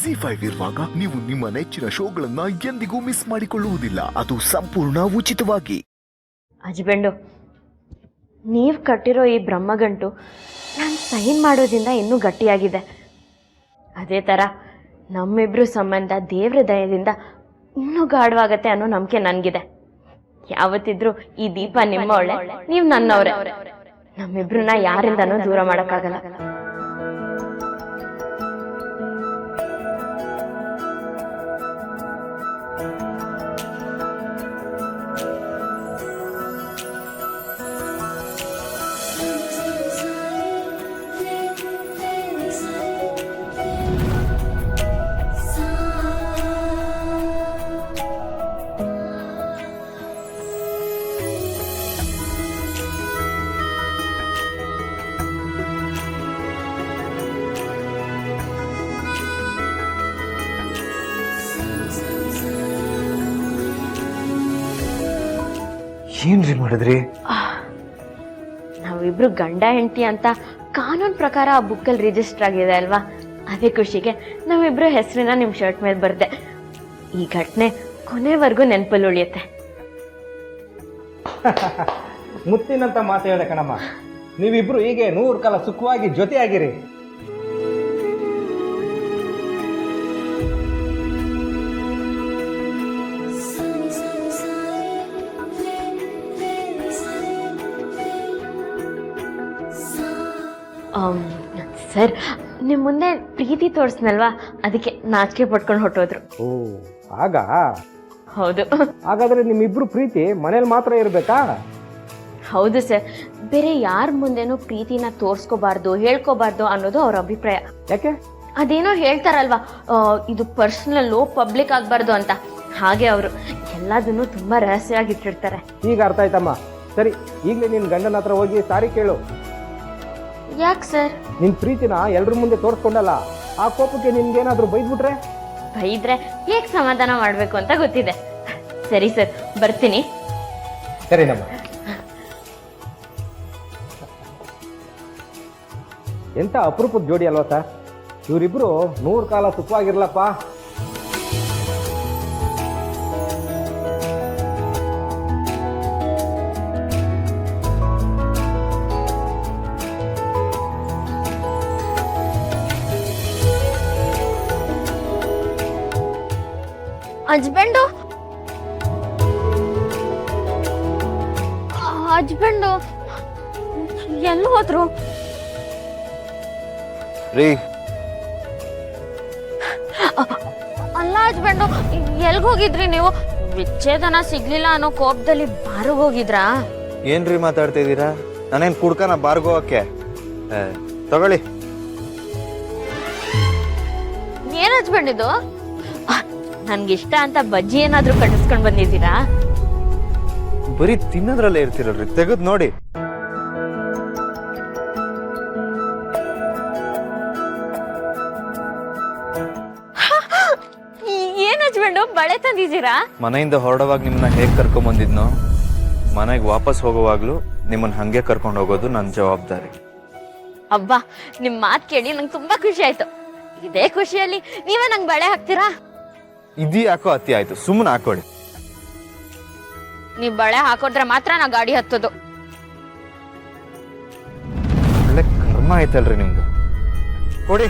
ಜಿ5 ಇರುವಾಗ ನೀವು ನಿಮ್ಮ ನೆಚ್ಚಿನ ಶೋಗಳನ್ನ ಎಂದಿಗೂ ಮಿಸ್ ಮಾಡಿಕೊಳ್ಳುವುದಿಲ್ಲ. ಅದು ಸಂಪೂರ್ಣ ಉಚಿತವಾಗಿ. ಅಜ್ಬೆಂಡು, ನೀವು ಕಟ್ಟಿರೋ ಈ ಬ್ರಹ್ಮಗಂಟು ನಾನು ಸೈನ್ ಮಾಡೋದ್ರಿಂದ ಇನ್ನೂ ಗಟ್ಟಿಯಾಗಿದೆ. ಅದೇ ಥರ ನಮ್ಮಿಬ್ರು ಸಂಬಂಧ ದೇವ್ರ ದಯದಿಂದ ಇನ್ನೂ ಗಾಢವಾಗತ್ತೆ ಅನ್ನೋ ನಂಬಿಕೆ ನನಗಿದೆ. ಯಾವತ್ತಿದ್ರೂ ಈ ದೀಪ ನಿಮ್ಮವಳೆ, ನೀವು ನನ್ನವರೇ. ನಮ್ಮಿಬ್ರನ್ನ ಯಾರಿಂದನೂ ದೂರ ಮಾಡೋಕ್ಕಾಗಲ್ಲ. ಏನ್ರಿ ಮಾಡಿದ್ರಿ? ನಾವಿಬ್ರು ಗಂಡ ಹೆಂಡತಿ ಅಂತ ಕಾನೂನು ಪ್ರಕಾರ ಆ ಬುಕ್ಕಲ್ಲಿ ರಿಜಿಸ್ಟರ್ ಆಗಿದೆ ಅಲ್ವಾ? ಅದೇ ಖುಷಿಗೆ ನಾವಿಬ್ರು ಹೆಸರನ್ನ ನಿಮ್ಮ ಶರ್ಟ್ ಮೇಲೆ ಬರ್ದೆ. ಈ ಘಟನೆ ಕೊನೆವರೆಗೂ ನೆನಪಲ್ಲಿ ಉಳಿಯುತ್ತೆ. ಮುತ್ತಿನಂತ ಮಾತು ಹೇಳ ಕಣಮ್ಮ. ನೀವಿಬ್ರು ಹೀಗೆ 100 ಕಾಲ ಸುಖವಾಗಿ ಜೊತೆಯಾಗಿರಿ. ಸರ್, ನಿಮ್ಮ ಮುಂದೆ ಪ್ರೀತಿ ತೋರಿಸ್ನಲ್ವಾ, ಅದಕ್ಕೆ ನಾಚಿಕೆ ಪಟ್ಕೊಂಡು ಹೊಟ್ಟೋದ್ರು. ಓ ಆಗ? ಹೌದು. ಹಾಗಾದ್ರೆ ನಿಮ್ಮಿಬ್ರು ಪ್ರೀತಿ ಮನೇಲಿ ಮಾತ್ರ ಇರ್ಬೇಕಾ? ಹೌದು ಸರ್, ಬೇರೆ ಯಾರ ಮುಂದೆನೂ ಪ್ರೀತಿನ ತೋರಿಸ್ಕೋಬಾರ್ದು, ಹೇಳ್ಕೋಬಾರ್ದು ಅನ್ನೋದು ಅವ್ರ ಅಭಿಪ್ರಾಯ. ಯಾಕೆ? ಅದೇನೋ ಹೇಳ್ತಾರಲ್ವಾ, ಇದು ಪರ್ಸನಲ್ಲು, ಪಬ್ಲಿಕ್ ಆಗಬಾರ್ದು ಅಂತ. ಹಾಗೆ ಅವರು ಎಲ್ಲದನ್ನು ತುಂಬಾ ರಹಸ್ಯವಾಗಿ ಇಟ್ಟಿರ್ತಾರೆ. ಈಗ ಅರ್ಥ ಆಯ್ತಮ್ಮ. ಸರಿ, ಈಗಲೇ ನಿನ್ ಗಂಡನ ಹತ್ರ ಹೋಗಿ ಸಾರಿ ಕೇಳು. ಯಾಕೆ ಸರ್? ನಿನ್ ಪ್ರೀತಿನ ಎಲ್ರ ಮುಂದೆ ತೋರಿಸ್ಕೊಂಡಲ್ಲ, ಆ ಕೋಪಕ್ಕೆ ನಿನ್ಗೇನಾದ್ರೂ ಬೈದ್ಬಿಟ್ರೆ? ಬೈದ್ರೆ ಹೇಗೆ ಸಮಾಧಾನ ಮಾಡಬೇಕು ಅಂತ ಗೊತ್ತಿದೆ. ಸರಿ ಸರ್, ಬರ್ತೀನಿ. ಸರಿನಮ್ಮ. ಎಂತ ಅಪರೂಪದ ಜೋಡಿ ಅಲ್ವಾ ಸರ್? ಇವರಿಬ್ರು 100 ಕಾಲ ಸುಖವಾಗಿರ್ಲಪ್ಪ. ಹಸ್ಬೆಂಡು ಹಸ್ಬೆಂಡು ಎಲ್ಲಿ ಹೋದ್ರು? ರೀ, ಅಲ್ಲ ಹಸ್ಬೆಂಡು, ಎಲ್ಗ್ ಹೋಗಿದ್ರಿ ನೀವು? ವಿಚ್ಛೇದನ ಸಿಗ್ಲಿಲ್ಲ ಅನ್ನೋ ಕೋಪದಲ್ಲಿ ಬಾರ್ಗ್ ಹೋಗಿದ್ರಾ? ಏನ್ರಿ ಮಾತಾಡ್ತಿದ್ದೀರಾ? ನಾನೇನ್ ಕುಡ್ಕನ ಬಾರ್ಗೋಕೆ? ತಗೊಳ್ಳಿ. ಏನ್ ಹಸ್ಬೆಂಡ್ ಇದು? ನನ್ಗಿಷ್ಟ ಅಂತ ಬಜ್ಜಿ ಏನಾದ್ರೂ ಕಟ್ಟಿಸ್ಕೊಂಡ್ ಬಂದಿದ್ದೀರಾ? ಬರೀ ತಿನ್ನೋದ್ರಲ್ಲೇ ಇರ್ತಿರಲ್ರಿ, ತೆಗೆದ್ ನೋಡಿ. ಏನ್ ಹಸ್ಬೆಂಡು ಬಳೆ ತಂದಿದ್ದೀರಾ? ಮನೆಯಿಂದ ಹೊರಡುವಾಗ ನಿಮ್ಮನ್ನ ಹೇಗ್ ಕರ್ಕೊಂಡ್ ಬಂದಿದ್ನೋ, ಮನೆಗೆ ವಾಪಸ್ ಹೋಗುವಾಗ್ಲೂ ನಿಮ್ಮನ್ನ ಹಂಗೆ ಕರ್ಕೊಂಡು ಹೋಗೋದು ನನ್ನ ಜವಾಬ್ದಾರಿ. ಅಬ್ಬಾ, ನಿಮ್ ಮಾತ್ ಕೇಳಿ ನಂಗೆ ತುಂಬಾ ಖುಷಿ ಆಯ್ತು. ಇದೇ ಖುಷಿಯಲ್ಲಿ ನೀವೇ ನಂಗೆ ಬಳೆ ಹಾಕ್ತೀರಾ? ಇದು ಯಾಕೋ ಅತಿ ಆಯ್ತು, ಸುಮ್ಮನೆ ಹಾಕೊಳ್ಳಿ. ನೀವ್ ಬಳೆ ಹಾಕೋದ್ರೆ ಮಾತ್ರ ನಾ ಗಾಡಿ ಹತ್ತೋದು. ಒಳ್ಳೆ ಕರ್ಮ ಆಯ್ತಲ್ರಿ ನಿಮ್ದು. ಕೊಡಿ.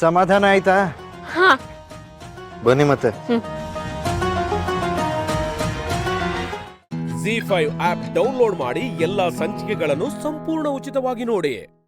ಸಮಾಧಾನ ಆಯ್ತಾ? ಹಾ, ಬನ್ನಿ ಮತ್ತೆ. ಜಿ5 ಆಪ್ ಡೌನ್ಲೋಡ್ ಮಾಡಿ ಎಲ್ಲಾ ಸಂಚಿಕೆಗಳನ್ನು ಸಂಪೂರ್ಣ ಉಚಿತವಾಗಿ ನೋಡಿ.